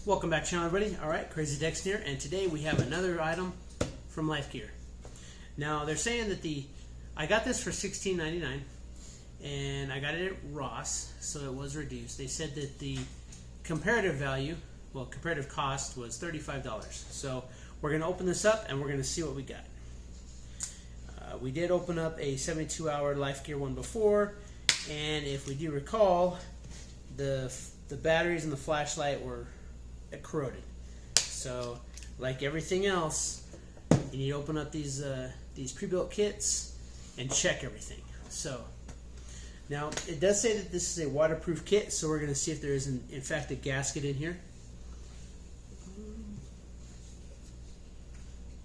Welcome back, channel everybody. Alright, Crazy Dex here, and today we have another item from Lifegear. Now they're saying that I got this for $16.99 and I got it at Ross, so it was reduced. They said that the comparative cost was $35. So we're going to open this up and we're going to see what we got. We did open up a 72-hour Lifegear one before, and if we do recall, the batteries and the flashlight were corroded. So, like everything else, you need to open up these pre-built kits and check everything. So, now it does say that this is a waterproof kit, so we're going to see if there is in fact a gasket in here.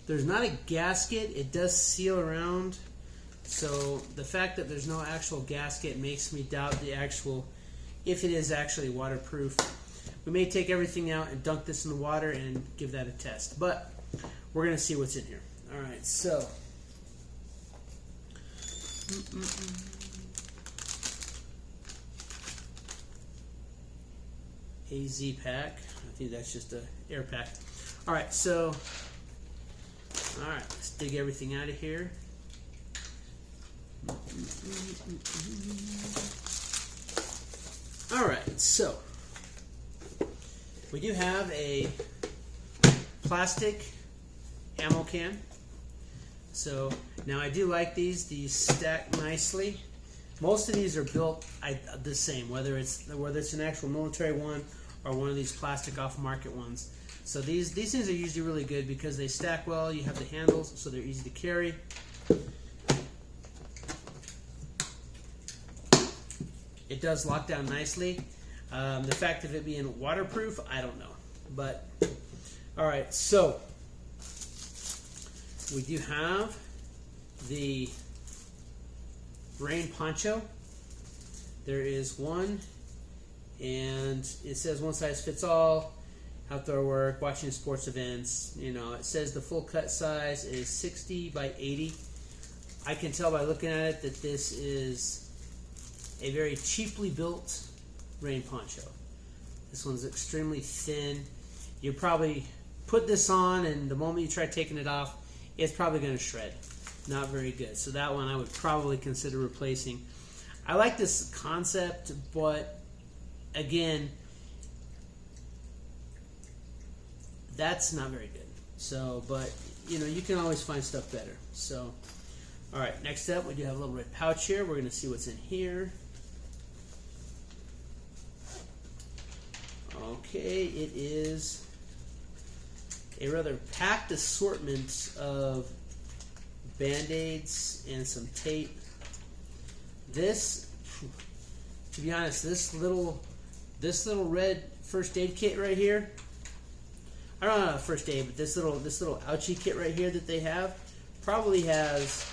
There's not a gasket. It does seal around, so the fact that there's no actual gasket makes me doubt if it is actually waterproof. We may take everything out and dunk this in the water and give that a test, but we're going to see what's in here. Alright, so AZ pack. I think that's just a air pack. Alright, so let's dig everything out of here. Alright, so we do have a plastic ammo can. So now I do like these stack nicely. Most of these are built the same, whether it's an actual military one or one of these plastic off-market ones. So these things are usually really good because they stack well. You have the handles, so they're easy to carry. It does lock down nicely. The fact of it being waterproof, I don't know. But, alright, so we do have the rain poncho. There is one, and it says one size fits all. Outdoor work, watching sports events. You know, it says the full cut size is 60 by 80. I can tell by looking at it that this is a very cheaply built rain poncho. This one's extremely thin. You probably put this on, and the moment you try taking it off, it's probably going to shred. Not very good. So that one I would probably consider replacing. I like this concept, but again, that's not very good. So, but you know, you can always find stuff better. So, all right. Next up, we do have a little red pouch here. We're going to see what's in here. Okay, it is a rather packed assortment of Band-Aids and some tape. This, to be honest, this little red first aid kit right here, I don't know first aid, but this little ouchie kit right here that they have probably has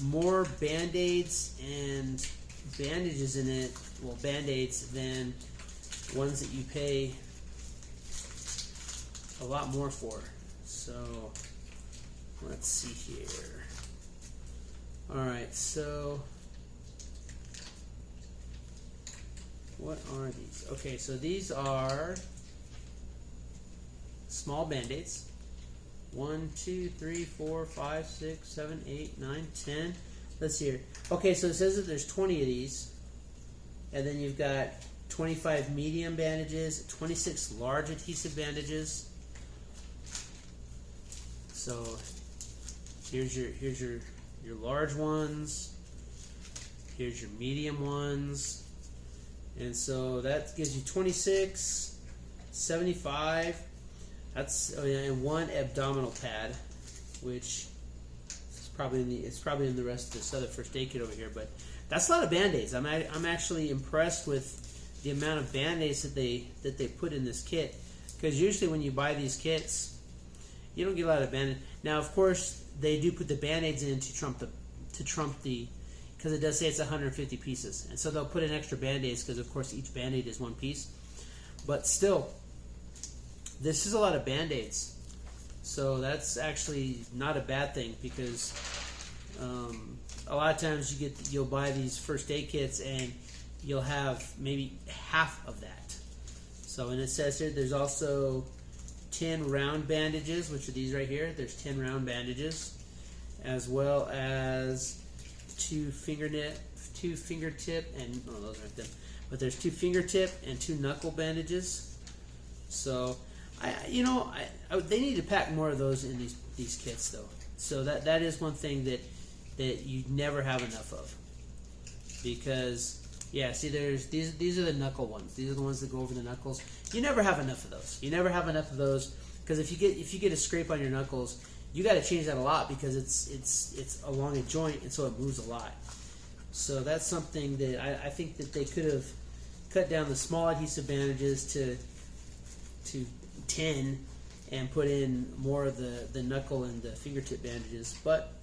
more Band-Aids and bandages in it, well, Band-Aids, than ones that you pay a lot more for. So let's see here. Alright, so what are these? Okay, so these are small Band-Aids. 1, 2, 3, 4, 5, 6, 7, 8, 9, 10. Let's see here. Okay, so it says that there's 20 of these, and then you've got 25 medium bandages, 26 large adhesive bandages. So here's your large ones. Here's your medium ones. And so that gives you 26, 75. That's and one abdominal pad, which is probably in the rest of this other first aid kit over here. But that's a lot of Band-Aids. I'm actually impressed with the amount of Band-Aids that they put in this kit, because usually when you buy these kits, you don't get a lot of Band-Aids. Now, of course, they do put the Band-Aids in to trump the because it does say it's 150 pieces, and so they'll put in extra Band-Aids because, of course, each Band-Aid is one piece. But still, this is a lot of Band-Aids, so that's actually not a bad thing, because a lot of times you'll buy these first aid kits and you'll have maybe half of that. So, and it says here there's also 10 round bandages, which are these right here. There's 10 round bandages, as well as two fingertip, and oh, those aren't them. But there's 2 fingertip and 2 knuckle bandages. So, they need to pack more of those in these kits, though. So that is one thing that you never have enough of, because yeah, see, there's these are the knuckle ones. These are the ones that go over the knuckles. You never have enough of those. You never have enough of those, because if you get a scrape on your knuckles, you got to change that a lot, because it's along a joint, and so it moves a lot. So that's something that I think that they could have cut down the small adhesive bandages to 10 and put in more of the knuckle and the fingertip bandages. But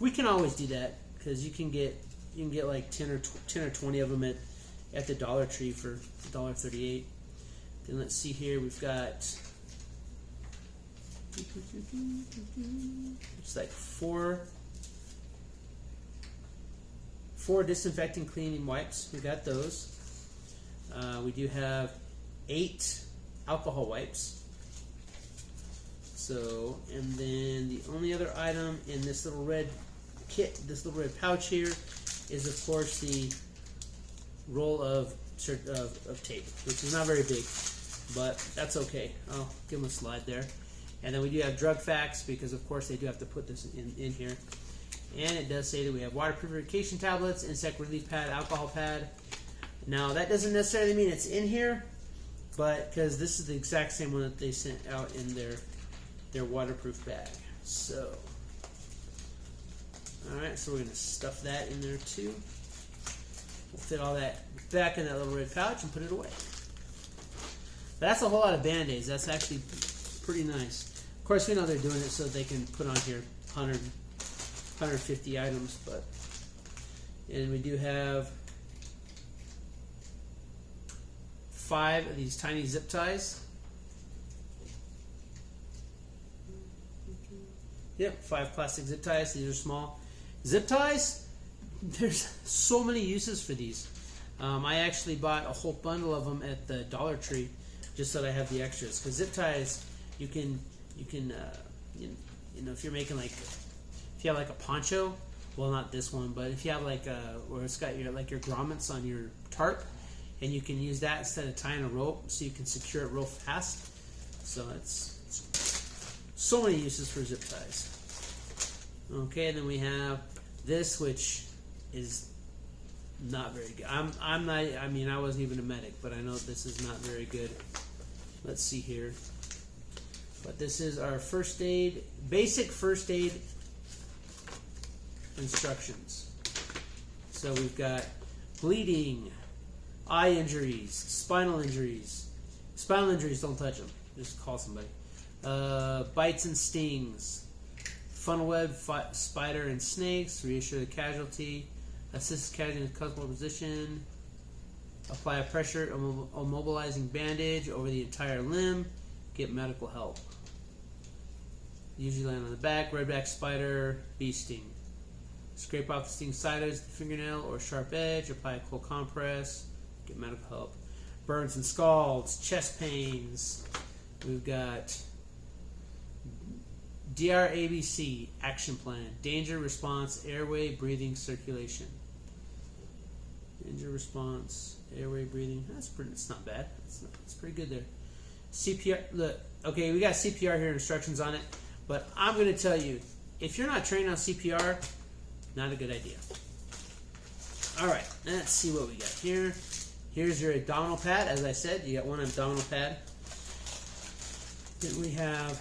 we can always do that, because you can get like 10 or 20 of them at the Dollar Tree for $1.38. Then let's see here, we've got it's like four disinfecting cleaning wipes. We got those. We do have 8 alcohol wipes. So, and then the only other item in this little red kit, this little red pouch here, is of course the roll of tape, which is not very big, but that's okay. I'll give them a slide there. And then we do have drug facts, because of course they do have to put this in here. And it does say that we have water purification tablets, insect relief pad, alcohol pad. Now that doesn't necessarily mean it's in here, but because this is the exact same one that they sent out in their waterproof bag. So, alright, so we're going to stuff that in there too. We'll fit all that back in that little red pouch and put it away. That's a whole lot of Band-Aids. That's actually pretty nice. Of course, we know they're doing it so they can put on here 150 items, but, and we do have 5 of these tiny zip ties. Yep, 5 plastic zip ties. These are small. Zip ties, there's so many uses for these. I actually bought a whole bundle of them at the Dollar Tree just so that I have the extras. Because zip ties, you can if you're making like, if you have like a poncho, well, not this one, but if you have like where it's got your grommets on your tarp, and you can use that instead of tying a rope, so you can secure it real fast. So it's so many uses for zip ties. Okay, and then we have this, which is not very good. I'm not. I mean, I wasn't even a medic, but I know this is not very good. Let's see here. But this is our first aid, basic first aid instructions. So we've got bleeding, eye injuries, spinal injuries. Spinal injuries, don't touch them. Just call somebody. Bites and stings, funnel web, spider and snakes. Reassure the casualty. Assist casualty in a comfortable position. Apply a pressure immobilizing bandage over the entire limb. Get medical help. Usually land on the back. Redback spider, bee sting. Scrape off the sting side edge, the fingernail or sharp edge. Apply a cold compress. Get medical help. Burns and scalds, chest pains. We've got DRABC action plan. Danger response, airway, breathing, circulation. Danger response, airway, breathing. It's not bad. It's pretty good there. CPR. Look, okay, we got CPR here, instructions on it, but I'm going to tell you, if you're not trained on CPR, not a good idea. All right, let's see what we got here. Here's your abdominal pad. As I said, you got one abdominal pad. Then we have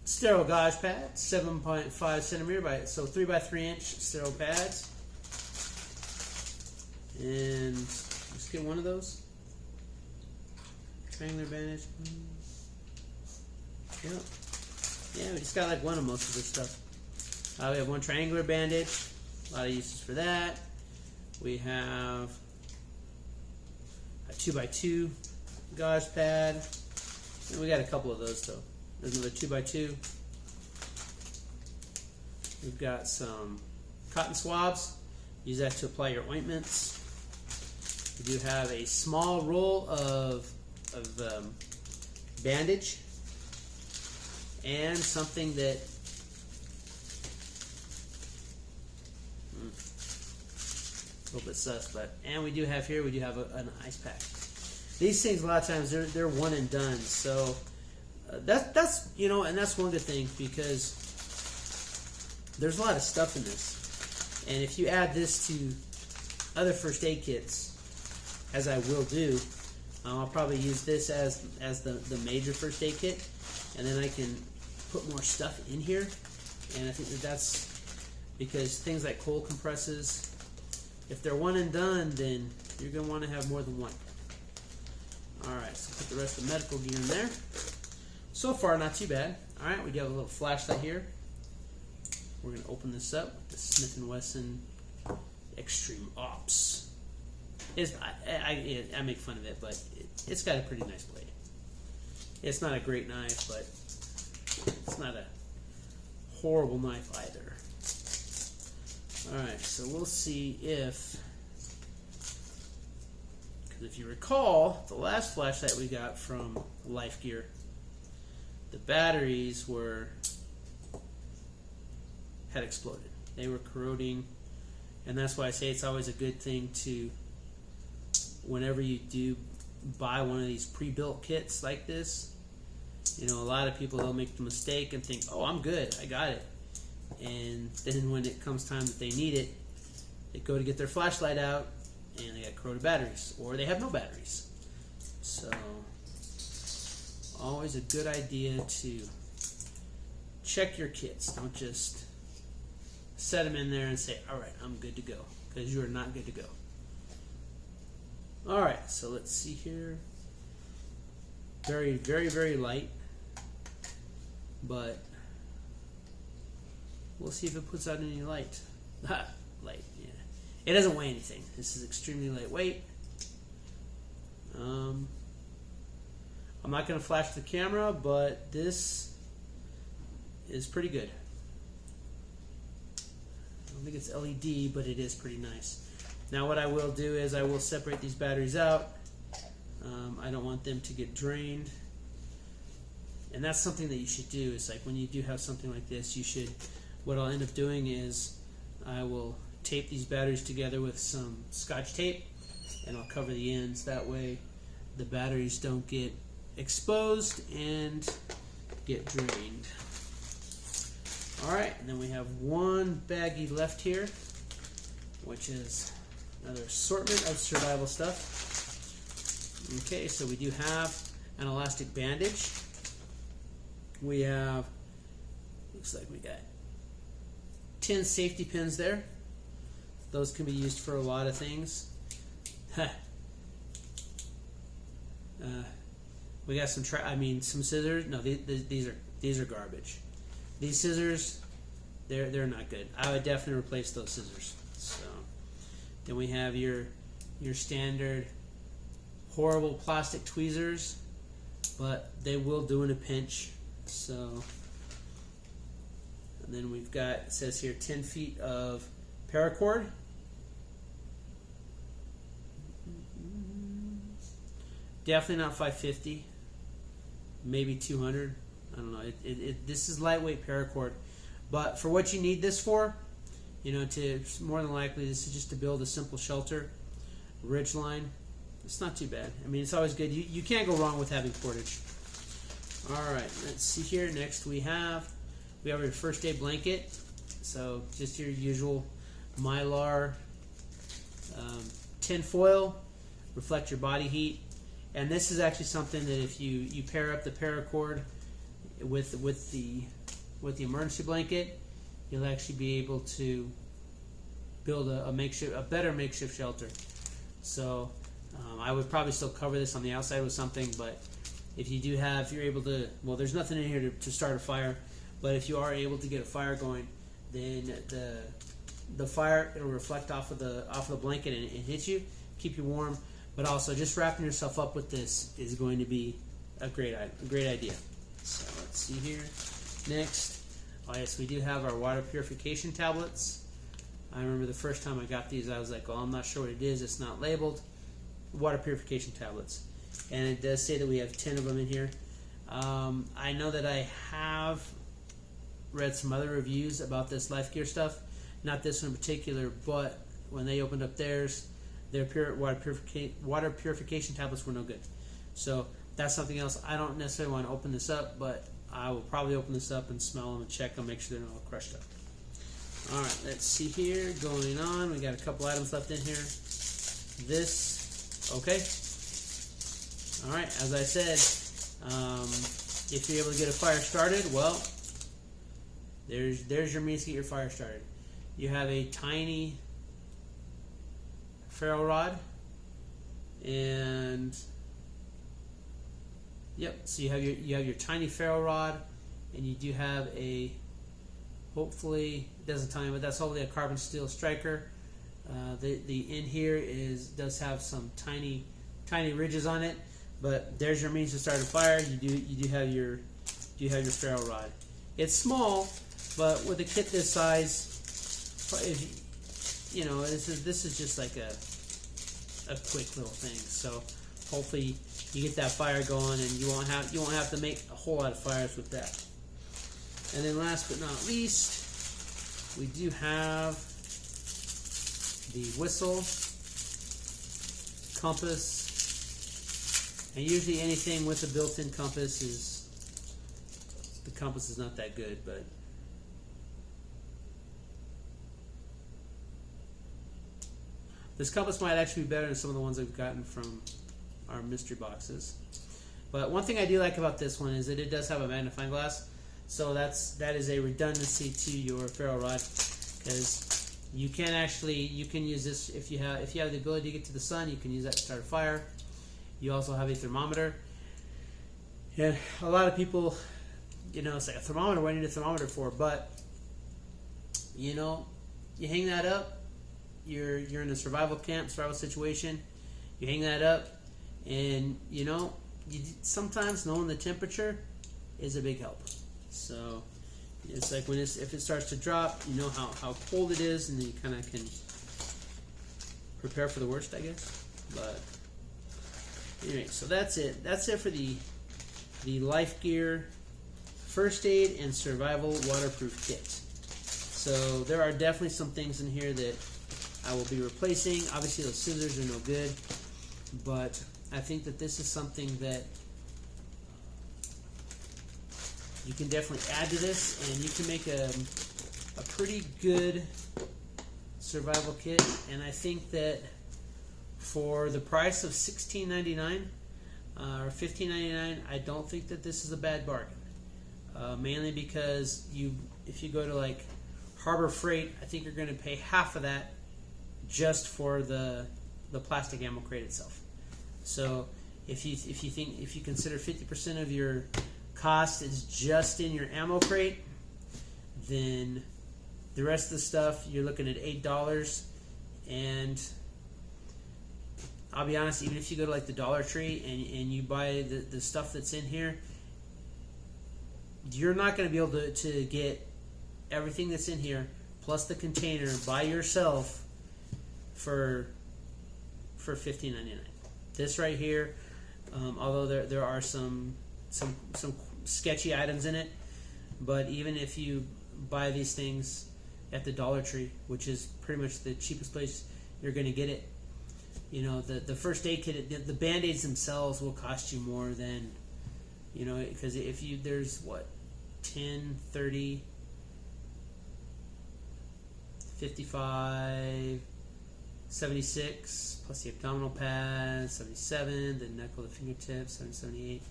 sterile gauge pad, 7.5 centimeter by 3 by 3 inch sterile pads. And let's get one of those. Triangular bandage. Yep. Yeah, we just got like one of most of this stuff. We have one triangular bandage. A lot of uses for that. We have a 2 by 2 gauze pad. And we got a couple of those though. There's another 2 by 2. We've got some cotton swabs. Use that to apply your ointments. We do have a small roll of bandage, and something that a little bit sus, and we do have an ice pack. These things a lot of times they're one and done, so that's and that's one good thing, because there's a lot of stuff in this, and if you add this to other first aid kits, as I will do, I'll probably use this as the major first aid kit, and then I can put more stuff in here. And I think that's because things like cold compresses, if they're one and done, then you're going to want to have more than one. Alright, so put the rest of the medical gear in there. So far, not too bad. Alright, we got a little flashlight here. We're going to open this up with the Smith & Wesson Extreme Ops. I make fun of it, but it's got a pretty nice blade. It's not a great knife, but it's not a horrible knife either. Alright, so we'll see because if you recall, the last flashlight we got from Lifegear, the batteries had exploded. They were corroding, and that's why I say it's always a good thing to, whenever you do buy one of these pre-built kits like this, a lot of people, they'll make the mistake and think, oh, I'm good, I got it. And then when it comes time that they need it, they go to get their flashlight out and they got corroded batteries, or they have no batteries. So always a good idea to check your kits. Don't just set them in there and say, alright, I'm good to go, because you are not good to go. Alright, so let's see here. Very, very, very light, but we'll see if it puts out any light. Light, yeah. It doesn't weigh anything. This is extremely lightweight. I'm not going to flash the camera, but this is pretty good. I don't think it's LED, but it is pretty nice. Now what I will do is I will separate these batteries out. I don't want them to get drained. And that's something that you should do. Is like when you do have something like this, you should, what I'll end up doing is I will tape these batteries together with some Scotch tape, and I'll cover the ends. That way the batteries don't get exposed and get drained. Alright, and then we have one baggie left here, which is another assortment of survival stuff. Okay, so we do have an elastic bandage. We have, looks like we got 10 safety pins there. Those can be used for a lot of things. We got some some scissors. No, these are garbage. These scissors, they're not good. I would definitely replace those scissors. So then we have your standard horrible plastic tweezers, but they will do in a pinch. So, and then we've got, it says here 10 feet of paracord. Definitely not 550, maybe 200. I don't know. This is lightweight paracord, but for what you need this for, more than likely this is just to build a simple shelter, ridge line. It's not too bad. I mean, it's always good. You can't go wrong with having cordage. All right, let's see here. Next we have our first aid blanket. So just your usual Mylar tin foil, reflect your body heat. And this is actually something that if you pair up the paracord with the emergency blanket, you'll actually be able to build a better makeshift shelter. So I would probably still cover this on the outside with something, but if you're able to, well, there's nothing in here to start a fire, but if you are able to get a fire going, then the fire, it'll reflect off of the blanket and hit you, keep you warm. But also, just wrapping yourself up with this is going to be a great idea. So let's see here. Next, oh yes, we do have our water purification tablets. I remember the first time I got these, I was like, well, I'm not sure what it is. It's not labeled. Water purification tablets. and it does say that we have 10 of them in here. I know that I have read some other reviews about this Lifegear stuff, not this one in particular, but when they opened up theirs, their water purification tablets were no good. So that's something else. I don't necessarily want to open this up, but I will probably open this up and smell them and check them, make sure they're not all crushed up. Alright, let's see here. Going on, we got a couple items left in here. This, okay. Alright, as I said, if you're able to get a fire started, well, there's your means to get your fire started. You have a tiny ferro rod, and yep, so you have your tiny ferro rod, and you do have a, hopefully it doesn't tell you, but that's hopefully a carbon steel striker. The end here does have some tiny ridges on it, but there's your means to start a fire. You do have your ferro rod. It's small, but with a kit this size, if, you know, this is just like a quick little thing. So hopefully you get that fire going, and you won't have to make a whole lot of fires with that. And then last but not least, we do have the whistle, compass, and usually anything with a built-in compass the compass is not that good, but this compass might actually be better than some of the ones I've gotten from our mystery boxes. But one thing I do like about this one is that it does have a magnifying glass, so that is a redundancy to your ferro rod, because you can use this if you have the ability to get to the sun. You can use that to start a fire. You also have a thermometer, and a lot of people, you know, say a thermometer. What do you need a thermometer for? But you know, you hang that up. You're in a survival situation. You hang that up, and you know, sometimes knowing the temperature is a big help. So it's like if it starts to drop, you know how cold it is, and then you kind of can prepare for the worst, I guess. But anyway, so that's it. That's it for the Lifegear First Aid and Survival Waterproof Kit. So there are definitely some things in here that I will be replacing. Obviously those scissors are no good, but I think that this is something that you can definitely add to this, and you can make a pretty good survival kit. And I think that for the price of $16.99 or $15.99, I don't think that this is a bad bargain. Mainly because if you go to like Harbor Freight, I think you're going to pay half of that just for the plastic ammo crate itself. So if you consider 50% of your cost is just in your ammo crate, then the rest of the stuff you're looking at $8. And I'll be honest, even if you go to like the Dollar Tree and you buy the stuff that's in here, you're not going to be able to get everything that's in here plus the container by yourself for $15.99. This right here, although there are some sketchy items in it, but even if you buy these things at the Dollar Tree, which is pretty much the cheapest place you're going to get it, you know, the first aid kit, the Band-Aids themselves will cost you more than, you know, because there's what, 10, 30, 55, 76, plus the abdominal pad, 77, the neck with the fingertips, 78,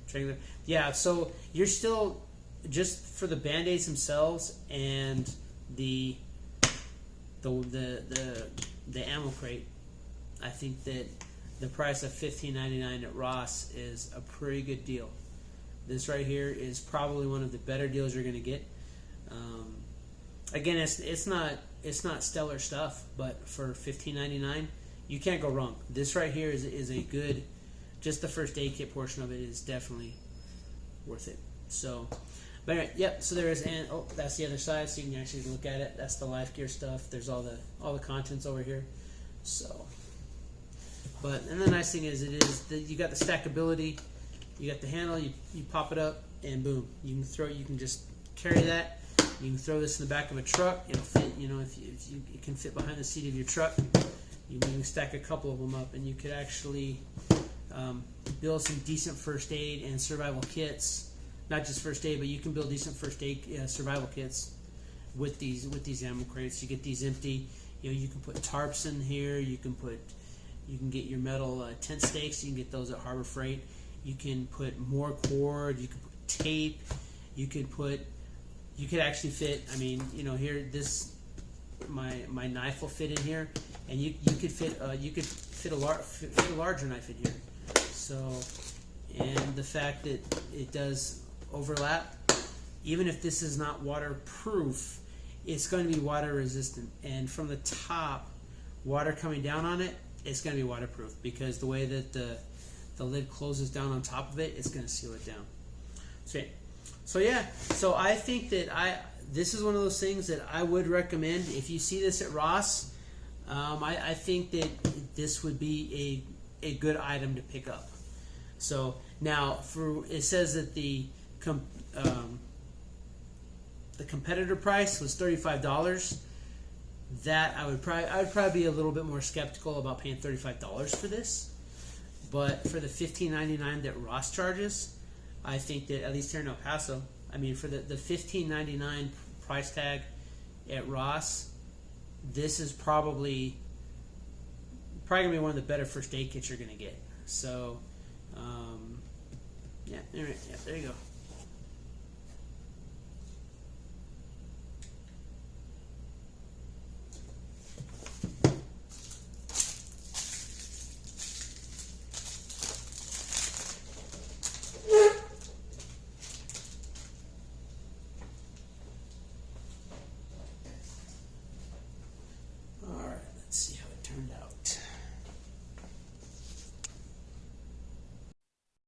triangular. Yeah, so you're still, just for the Band-Aids themselves and the ammo crate, I think that the price of $15.99 at Ross is a pretty good deal. This right here is probably one of the better deals you're going to get. Again, it's not stellar stuff, but for $15.99, you can't go wrong. This right here is a good, just the first aid kit portion of it is definitely worth it. So, but anyway, yep. So there is, and oh, that's the other side, so you can actually look at it. That's the Lifegear stuff. There's all the contents over here. So, And the nice thing is you got the stackability. You got the handle. You pop it up and boom, you can throw. You can just carry that. You can throw this in the back of a truck. It'll fit. You know, if you it can fit behind the seat of your truck. You can stack a couple of them up, and you could actually build some decent first aid and survival kits. Not just first aid, but you can build decent first aid survival kits with these ammo crates. You get these empty. You know, you can put tarps in here. You can get your metal tent stakes. You can get those at Harbor Freight. You can put more cord. You can put tape. You could actually fit. I mean, you know, here my knife will fit in here, and you could fit a larger knife in here. So, and the fact that it does overlap, even if this is not waterproof, it's going to be water resistant. And from the top, water coming down on it, it's going to be waterproof because the way that the lid closes down on top of it, it's going to seal it down. So yeah, so I think that this is one of those things that I would recommend. If you see this at Ross, I think that this would be a good item to pick up. So now, it says that the competitor price was $35. That I would probably be a little bit more skeptical about paying $35 for this. But for the $15.99 that Ross charges, I think that at least here in El Paso, I mean, for the $15.99 price tag at Ross, this is probably gonna be one of the better first aid kits you're gonna get. So, yeah, anyway, yeah, there you go.